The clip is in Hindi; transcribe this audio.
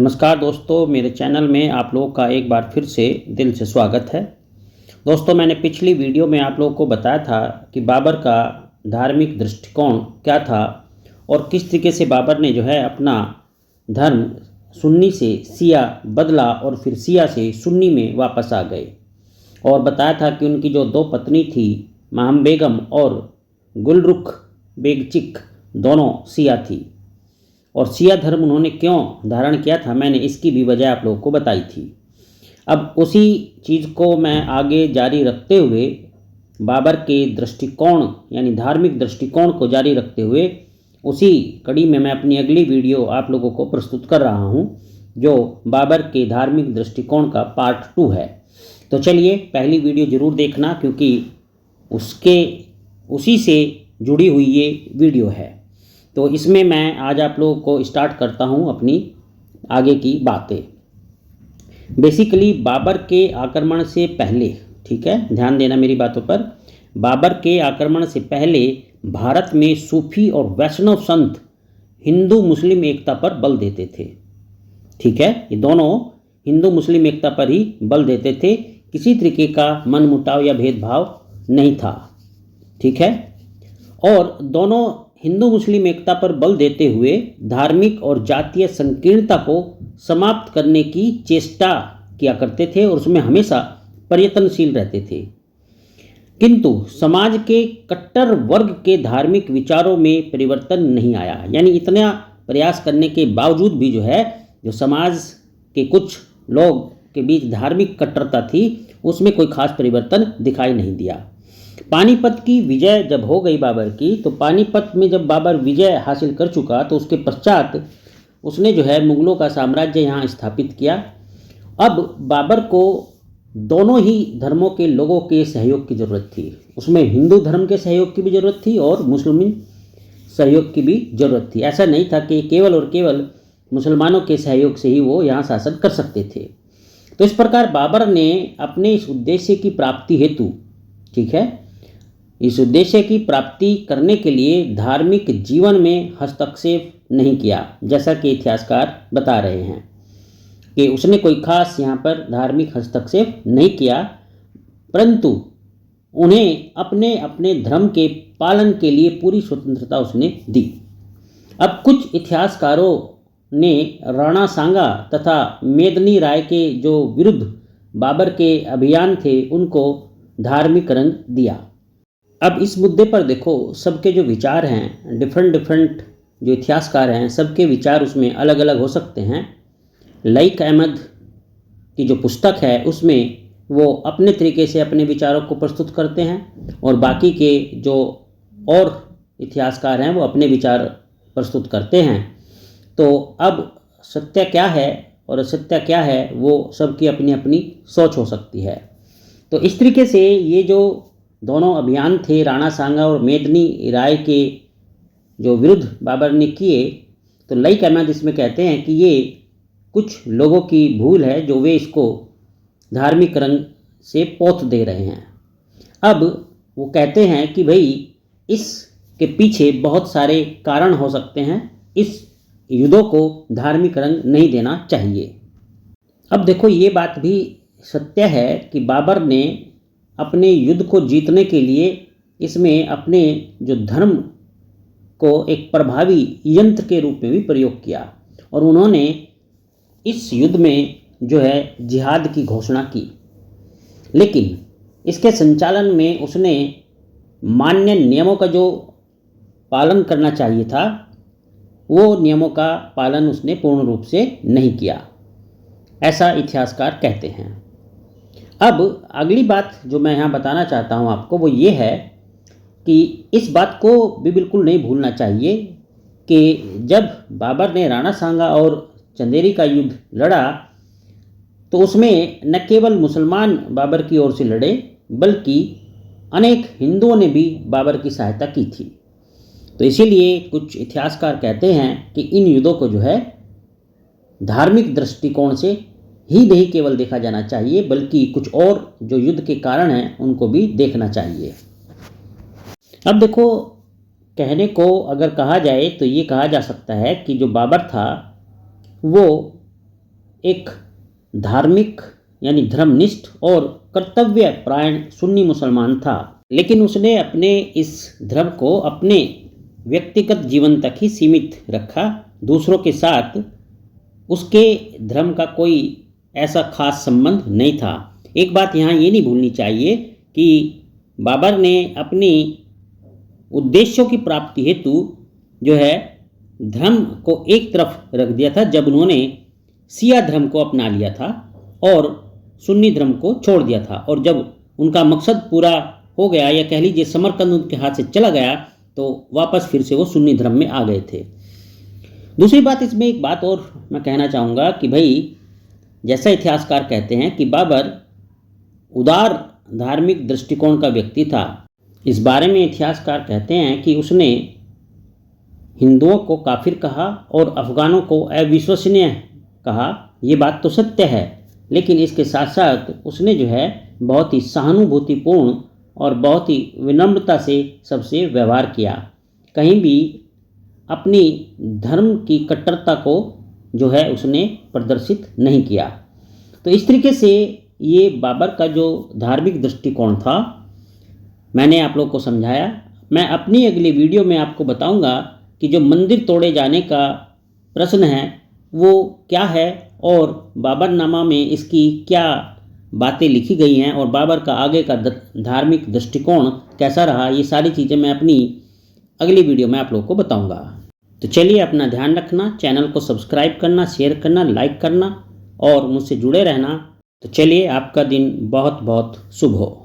नमस्कार दोस्तों, मेरे चैनल में आप लोगों का एक बार फिर से दिल से स्वागत है। दोस्तों, मैंने पिछली वीडियो में आप लोगों को बताया था कि बाबर का धार्मिक दृष्टिकोण क्या था और किस तरीके से बाबर ने जो है अपना धर्म सुन्नी से शिया बदला और फिर शिया से सुन्नी में वापस आ गए। और बताया था कि उनकी जो दो पत्नी थी, महम बेगम और गुलरुख बेगचिक, दोनों शिया थी और शिया धर्म उन्होंने क्यों धारण किया था, मैंने इसकी भी वजह आप लोगों को बताई थी। अब उसी चीज़ को मैं आगे जारी रखते हुए बाबर के दृष्टिकोण यानी धार्मिक दृष्टिकोण को जारी रखते हुए उसी कड़ी में मैं अपनी अगली वीडियो आप लोगों को प्रस्तुत कर रहा हूं, जो बाबर के धार्मिक दृष्टिकोण का पार्ट 2 है। तो चलिए पहली वीडियो ज़रूर देखना, क्योंकि उसी से जुड़ी हुई ये वीडियो है। तो इसमें मैं आज आप लोगों को स्टार्ट करता हूं अपनी आगे की बातें। बेसिकली बाबर के आक्रमण से पहले, ठीक है, ध्यान देना मेरी बातों पर। बाबर के आक्रमण से पहले भारत में सूफी और वैष्णव संत हिंदू मुस्लिम एकता पर बल देते थे। ठीक है, ये दोनों हिंदू मुस्लिम एकता पर ही बल देते थे, किसी तरीके का मनमुटाव या भेदभाव नहीं था। ठीक है, और दोनों हिंदू मुस्लिम एकता पर बल देते हुए धार्मिक और जातीय संकीर्णता को समाप्त करने की चेष्टा किया करते थे और उसमें हमेशा प्रयत्नशील रहते थे। किंतु समाज के कट्टर वर्ग के धार्मिक विचारों में परिवर्तन नहीं आया। यानी इतना प्रयास करने के बावजूद भी जो समाज के कुछ लोग के बीच धार्मिक कट्टरता थी, उसमें कोई खास परिवर्तन दिखाई नहीं दिया। पानीपत की विजय जब हो गई बाबर की, तो पानीपत में जब बाबर विजय हासिल कर चुका तो उसके पश्चात उसने मुगलों का साम्राज्य यहाँ स्थापित किया। अब बाबर को दोनों ही धर्मों के लोगों के सहयोग की ज़रूरत थी। उसमें हिंदू धर्म के सहयोग की भी ज़रूरत थी और मुस्लिम सहयोग की भी ज़रूरत थी। ऐसा नहीं था कि केवल और केवल मुसलमानों के सहयोग से ही वो यहाँ शासन कर सकते थे। तो इस प्रकार बाबर ने अपने इस उद्देश्य की प्राप्ति हेतु, ठीक है, इस उद्देश्य की प्राप्ति करने के लिए धार्मिक जीवन में हस्तक्षेप नहीं किया। जैसा कि इतिहासकार बता रहे हैं कि उसने कोई खास यहाँ पर धार्मिक हस्तक्षेप नहीं किया, परंतु उन्हें अपने अपने धर्म के पालन के लिए पूरी स्वतंत्रता उसने दी। अब कुछ इतिहासकारों ने राणा सांगा तथा मेदनी राय के जो विरुद्ध बाबर के अभियान थे, उनको धार्मिक रंग दिया। अब इस मुद्दे पर देखो, सबके जो विचार हैं, डिफरेंट जो इतिहासकार हैं, सबके विचार उसमें अलग अलग हो सकते हैं। लईक अहमद की जो पुस्तक है उसमें वो अपने तरीके से अपने विचारों को प्रस्तुत करते हैं और बाकी के जो और इतिहासकार हैं वो अपने विचार प्रस्तुत करते हैं। तो अब सत्य क्या है और असत्य क्या है, वो सबकी अपनी अपनी सोच हो सकती है। तो इस तरीके से ये जो दोनों अभियान थे राणा सांगा और मेदनी राय के जो विरुद्ध बाबर ने किए, तो लईक अहमद इसमें कहते हैं कि ये कुछ लोगों की भूल है जो वे इसको धार्मिक रंग से पोत दे रहे हैं। अब वो कहते हैं कि भाई इसके पीछे बहुत सारे कारण हो सकते हैं, इस युद्धों को धार्मिक रंग नहीं देना चाहिए। अब देखो, ये बात भी सत्य है कि बाबर ने अपने युद्ध को जीतने के लिए इसमें अपने जो धर्म को एक प्रभावी यंत्र के रूप में भी प्रयोग किया और उन्होंने इस युद्ध में जिहाद की घोषणा की। लेकिन इसके संचालन में उसने मान्य नियमों का जो पालन करना चाहिए था, वो नियमों का पालन उसने पूर्ण रूप से नहीं किया, ऐसा इतिहासकार कहते हैं। अब अगली बात जो मैं यहाँ बताना चाहता हूँ आपको, वो ये है कि इस बात को भी बिल्कुल नहीं भूलना चाहिए कि जब बाबर ने राणा सांगा और चंदेरी का युद्ध लड़ा, तो उसमें न केवल मुसलमान बाबर की ओर से लड़े, बल्कि अनेक हिंदुओं ने भी बाबर की सहायता की थी। तो इसीलिए कुछ इतिहासकार कहते हैं कि इन युद्धों को धार्मिक दृष्टिकोण से ही नहीं केवल देखा जाना चाहिए, बल्कि कुछ और जो युद्ध के कारण हैं उनको भी देखना चाहिए। अब देखो, कहने को अगर कहा जाए तो ये कहा जा सकता है कि जो बाबर था वो एक धार्मिक यानी धर्मनिष्ठ और कर्तव्य परायण सुन्नी मुसलमान था, लेकिन उसने अपने इस धर्म को अपने व्यक्तिगत जीवन तक ही सीमित रखा। दूसरों के साथ उसके धर्म का कोई ऐसा खास संबंध नहीं था। एक बात यहाँ ये नहीं भूलनी चाहिए कि बाबर ने अपनी उद्देश्यों की प्राप्ति हेतु जो है धर्म को एक तरफ रख दिया था जब उन्होंने शिया धर्म को अपना लिया था और सुन्नी धर्म को छोड़ दिया था, और जब उनका मकसद पूरा हो गया या कह लीजिए समरकंद उनके हाथ से चला गया तो वापस फिर से वो सुन्नी धर्म में आ गए थे। दूसरी बात, इसमें एक बात और मैं कहना चाहूँगा कि भाई जैसा इतिहासकार कहते हैं कि बाबर उदार धार्मिक दृष्टिकोण का व्यक्ति था। इस बारे में इतिहासकार कहते हैं कि उसने हिंदुओं को काफिर कहा और अफगानों को अविश्वसनीय कहा। ये बात तो सत्य है, लेकिन इसके साथ साथ उसने जो है बहुत ही सहानुभूतिपूर्ण और बहुत ही विनम्रता से सबसे व्यवहार किया। कहीं भी अपनी धर्म की कट्टरता को जो है उसने प्रदर्शित नहीं किया। तो इस तरीके से ये बाबर का जो धार्मिक दृष्टिकोण था मैंने आप लोग को समझाया। मैं अपनी अगली वीडियो में आपको बताऊंगा कि जो मंदिर तोड़े जाने का प्रश्न है वो क्या है और बाबरनामा में इसकी क्या बातें लिखी गई हैं और बाबर का आगे का धार्मिक दृष्टिकोण कैसा रहा, ये सारी चीज़ें मैं अपनी अगली वीडियो में आप लोग को बताऊंगा। तो चलिए अपना ध्यान रखना, चैनल को सब्सक्राइब करना, शेयर करना, लाइक करना और मुझसे जुड़े रहना। तो चलिए आपका दिन बहुत बहुत शुभ हो।